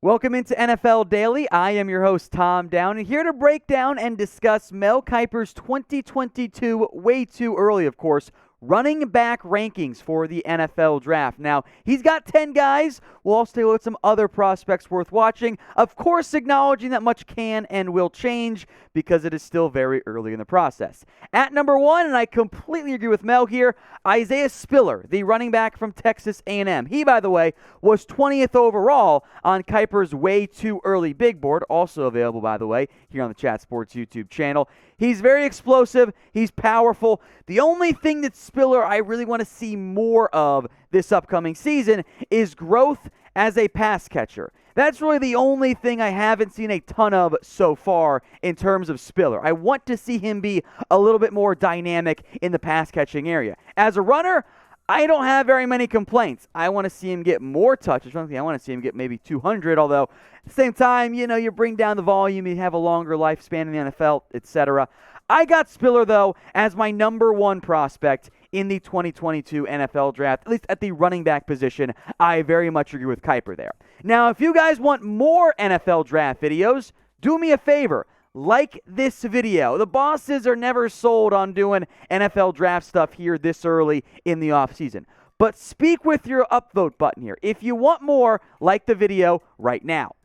Welcome into NFL Daily. I am your host, Tom Downey, here to break down and discuss Mel Kiper's 2022, way too early, of course, running back rankings for the NFL Draft. Now, he's got 10 guys. We'll also take a look at some other prospects worth watching. Of course, acknowledging that much can and will change because it is still very early in the process. At number 1, and I completely agree with Mel here, Isaiah Spiller, the running back from Texas A&M. He, by the way, was 20th overall on Kiper's way too early big board, also available, by the way, here on the Chat Sports YouTube channel. He's very explosive. He's powerful. The only thing that Spiller I really want to see more of this upcoming season is growth as a pass catcher. That's really the only thing I haven't seen a ton of so far in terms of Spiller. I want to see him be a little bit more dynamic in the pass catching area. As a runner, I don't have very many complaints. I want to see him get more touches. I want to see him get maybe 200, although at the same time, you bring down the volume, you have a longer lifespan in the NFL, etc. I got Spiller, though, as my number 1 prospect in the 2022 NFL Draft, at least at the running back position. I very much agree with Kiper there. Now, if you guys want more NFL Draft videos, do me a favor. Like this video. The bosses are never sold on doing NFL Draft stuff here this early in the offseason. But speak with your upvote button here. If you want more, like the video right now.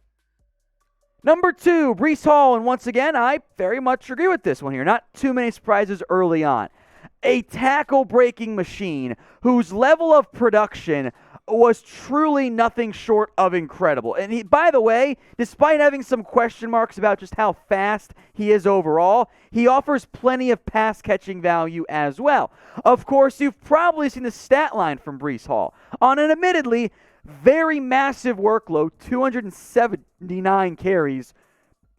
Number 2, Breece Hall, and once again, I very much agree with this one here. Not too many surprises early on. A tackle-breaking machine whose level of production was truly nothing short of incredible. And he, by the way, despite having some question marks about just how fast he is overall, he offers plenty of pass-catching value as well. Of course, you've probably seen the stat line from Breece Hall. On an admittedly very massive workload, 279 carries,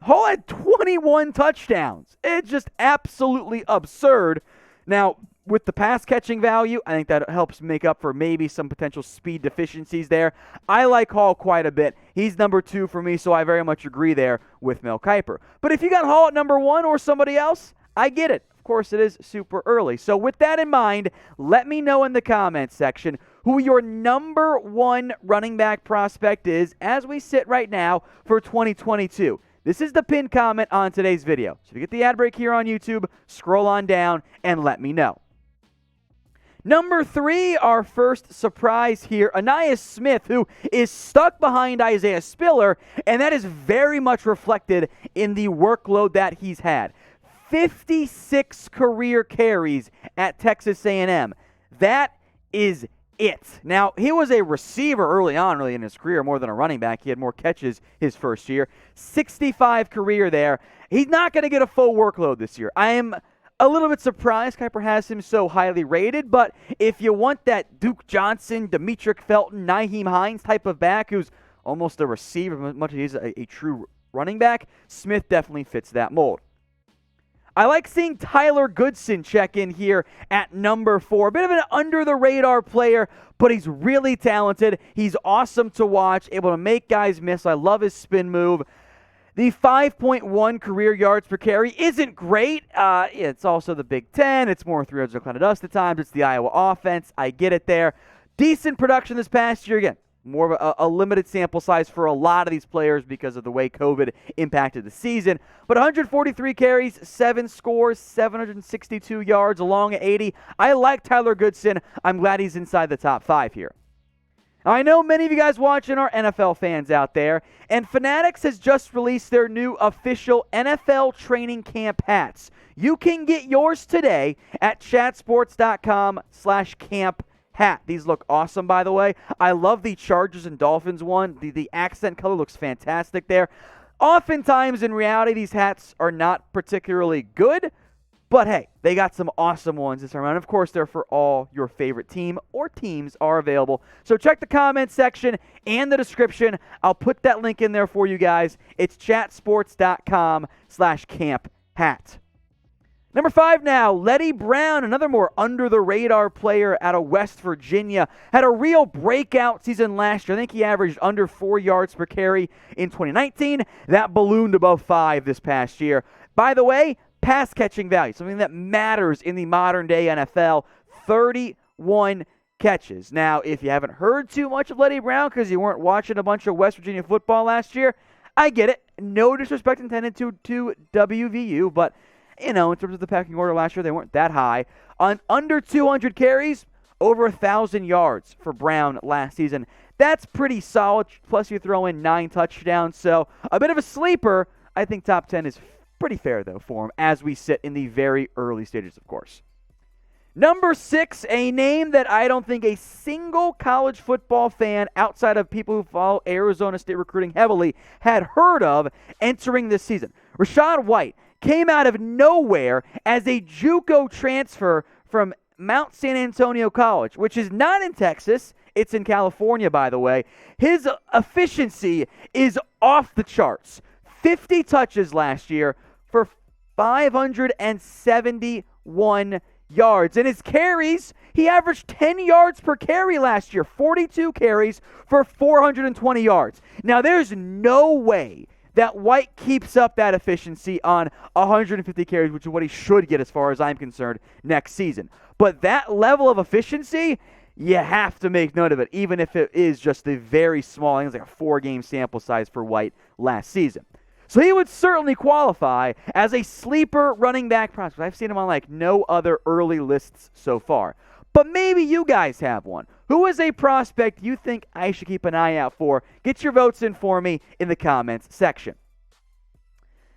Hall had 21 touchdowns. It's just absolutely absurd. Now, with the pass-catching value, I think that helps make up for maybe some potential speed deficiencies there. I like Hall quite a bit. He's number 2 for me, so I very much agree there with Mel Kiper. But if you got Hall at number 1 or somebody else, I get it. Of course, it is super early. So with that in mind, let me know in the comments section who your number 1 running back prospect is as we sit right now for 2022. This is the pinned comment on today's video. So if you get the ad break here on YouTube, scroll on down and let me know. Number 3, our first surprise here, Ainias Smith, who is stuck behind Isaiah Spiller, and that is very much reflected in the workload that he's had. 56 career carries at Texas A&M. That is it. Now, he was a receiver early on, really, in his career, more than a running back. He had more catches his first year. 65 career there. He's not going to get a full workload this year. I am a little bit surprised Kiper has him so highly rated, but if you want that Duke Johnson, Demetric Felton, Nyheim Hines type of back who's almost a receiver, much as he's a true running back, Smith definitely fits that mold. I like seeing Tyler Goodson check in here at number 4. A bit of an under-the-radar player, but he's really talented. He's awesome to watch, able to make guys miss. I love his spin move. The 5.1 career yards per carry isn't great. It's also the Big Ten. It's more 3 yards of cloud of dust at times. It's the Iowa offense. I get it there. Decent production this past year. Again, more of a limited sample size for a lot of these players because of the way COVID impacted the season. But 143 carries, 7 scores, 762 yards, along at 80. I like Tyler Goodson. I'm glad he's inside the top 5 here. Now, I know many of you guys watching are NFL fans out there, and Fanatics has just released their new official NFL training camp hats. You can get yours today at chatsports.com/camp hat. These look awesome, by the way. I love the Chargers and Dolphins one. The accent color looks fantastic there. Oftentimes, in reality, these hats are not particularly good, but hey, they got some awesome ones this time around. Of course, they're for all your favorite team or teams are available. So check the comment section and the description. I'll put that link in there for you guys. It's chatsports.com/camp hat. Number 5 now, Leddie Brown, another more under-the-radar player out of West Virginia. Had a real breakout season last year. I think he averaged under 4 yards per carry in 2019. That ballooned above 5 this past year. By the way, pass catching value, something that matters in the modern-day NFL. 31 catches. Now, if you haven't heard too much of Leddie Brown because you weren't watching a bunch of West Virginia football last year, I get it. No disrespect intended to WVU, but, in terms of the pecking order last year, they weren't that high. On under 200 carries, over 1,000 yards for Brown last season. That's pretty solid, plus you throw in 9 touchdowns, so a bit of a sleeper. I think top 10 is pretty fair, though, for him as we sit in the very early stages, of course. Number 6, a name that I don't think a single college football fan outside of people who follow Arizona State recruiting heavily had heard of entering this season. Rachaad White came out of nowhere as a JUCO transfer from Mount San Antonio College, which is not in Texas. It's in California, by the way. His efficiency is off the charts. 50 touches last year for 571 yards. And his carries, he averaged 10 yards per carry last year, 42 carries for 420 yards. Now, there's no way that White keeps up that efficiency on 150 carries, which is what he should get as far as I'm concerned next season. But that level of efficiency, you have to make note of it, even if it is just a very small, I think it's like a 4-game sample size for White last season. So he would certainly qualify as a sleeper running back prospect. I've seen him on like no other early lists so far. But maybe you guys have one. Who is a prospect you think I should keep an eye out for? Get your votes in for me in the comments section.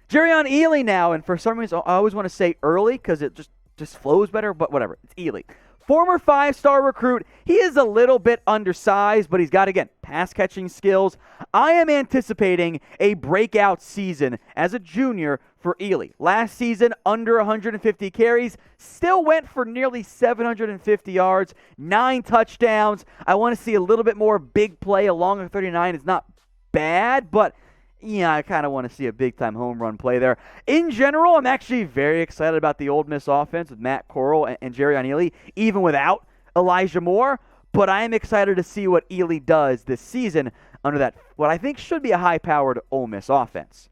Jerrion Ealy now, and for some reason I always want to say early because it just flows better, but whatever. It's Ealy. Former 5-star recruit. He is a little bit undersized, but he's got, again, pass-catching skills. I am anticipating a breakout season as a junior for Ealy. Last season, under 150 carries, still went for nearly 750 yards, 9 touchdowns. I want to see a little bit more big play along the 39. It's not bad, but yeah, I kind of want to see a big-time home run play there. In general, I'm actually very excited about the Ole Miss offense with Matt Corral and Jerrion Ealy, even without Elijah Moore. But I am excited to see what Ealy does this season under that, what I think should be a high-powered Ole Miss offense.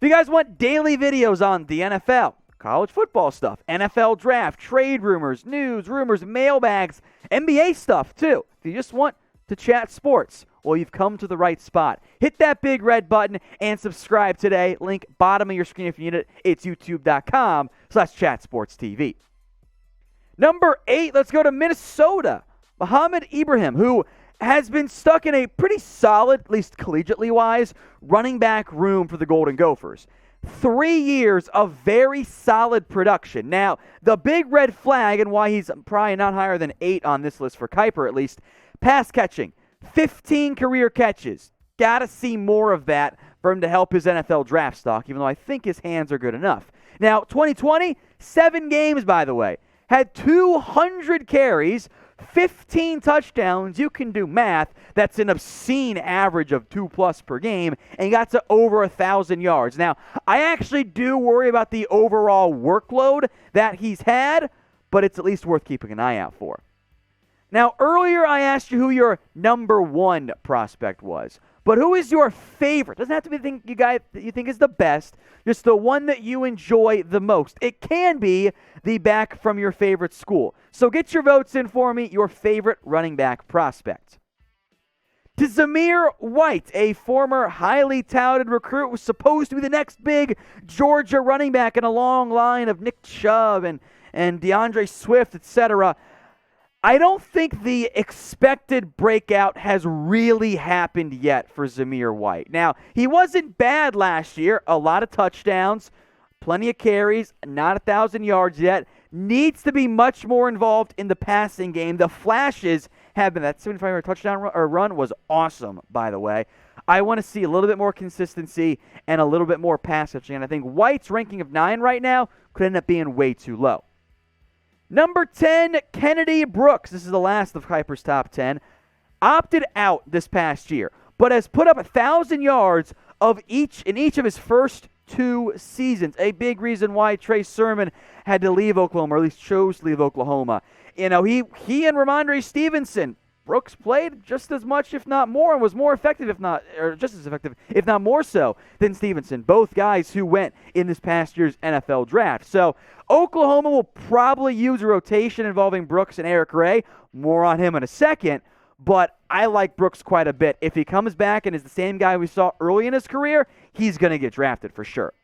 If you guys want daily videos on the NFL, college football stuff, NFL draft, trade rumors, news, rumors, mailbags, NBA stuff too. If you just want to chat sports, well, you've come to the right spot. Hit that big red button and subscribe today. Link bottom of your screen if you need it. It's youtube.com/chatsportstv. Number 8, let's go to Minnesota. Mohamed Ibrahim, who has been stuck in a pretty solid, at least collegiately wise, running back room for the Golden Gophers. 3 years of very solid production. Now, the big red flag, and why he's probably not higher than 8 on this list for Kiper at least, pass catching. 15 career catches. Got to see more of that for him to help his NFL draft stock, even though I think his hands are good enough. Now, 2020, 7 games, by the way. Had 200 carries, 15 touchdowns. You can do math. That's an obscene average of 2+ per game, and got to over 1,000 yards. Now, I actually do worry about the overall workload that he's had, but it's at least worth keeping an eye out for. Now, earlier I asked you who your number 1 prospect was, but who is your favorite? Doesn't have to be the thing that you think is the best, just the one that you enjoy the most. It can be the back from your favorite school. So get your votes in for me, your favorite running back prospect. To Zamir White, a former highly touted recruit, was supposed to be the next big Georgia running back in a long line of Nick Chubb and DeAndre Swift, etc. I don't think the expected breakout has really happened yet for Zamir White. Now, he wasn't bad last year. A lot of touchdowns, plenty of carries, not 1,000 yards yet. Needs to be much more involved in the passing game. The flashes have been, that 75-yard touchdown run was awesome, by the way. I want to see a little bit more consistency and a little bit more pass catching. And I think White's ranking of 9 right now could end up being way too low. Number 10, Kennedy Brooks. This is the last of Kiper's top 10. Opted out this past year, but has put up 1,000 yards in each of his first 2 seasons. A big reason why Trey Sermon had to leave Oklahoma, or at least chose to leave Oklahoma. You know, he and Ramondre Stevenson Brooks played just as much, if not more, and was more effective, if not, or just as effective, if not more so, than Stevenson. Both guys who went in this past year's NFL draft. So Oklahoma will probably use a rotation involving Brooks and Eric Ray. More on him in a second. But I like Brooks quite a bit. If he comes back and is the same guy we saw early in his career, he's going to get drafted for sure.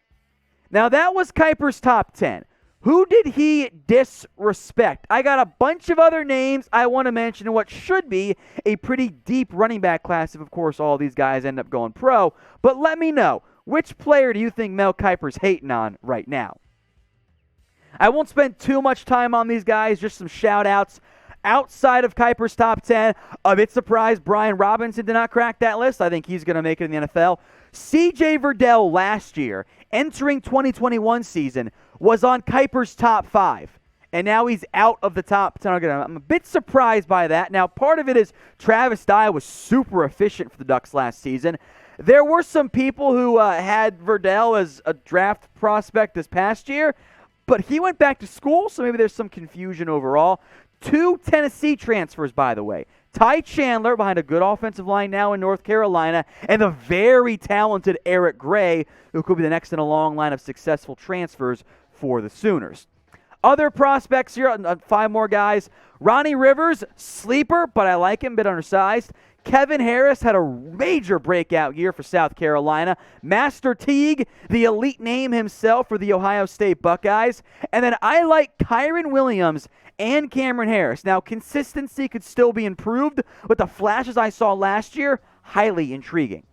Now, that was Kiper's top 10. Who did he disrespect? I got a bunch of other names I want to mention in what should be a pretty deep running back class if, of course, all these guys end up going pro. But let me know, which player do you think Mel Kiper's hating on right now? I won't spend too much time on these guys, just some shout-outs. Outside of Kiper's top 10, a bit surprised Brian Robinson did not crack that list. I think he's going to make it in the NFL. C.J. Verdell last year, entering 2021 season, was on Kiper's top 5. And now he's out of the top 10. I'm a bit surprised by that. Now, part of it is Travis Dye was super efficient for the Ducks last season. There were some people who had Verdell as a draft prospect this past year, but he went back to school, so maybe there's some confusion overall. 2 Tennessee transfers, by the way. Ty Chandler, behind a good offensive line now in North Carolina, and the very talented Eric Gray, who could be the next in a long line of successful transfers for the Sooners. Other prospects here, 5 more guys. Ronnie Rivers, sleeper, but I like him, a bit undersized. Kevin Harris had a major breakout year for South Carolina. Master Teague, the elite name himself for the Ohio State Buckeyes. And then I like Kyron Williams and Cameron Harris. Now, consistency could still be improved, but the flashes I saw last year, highly intriguing.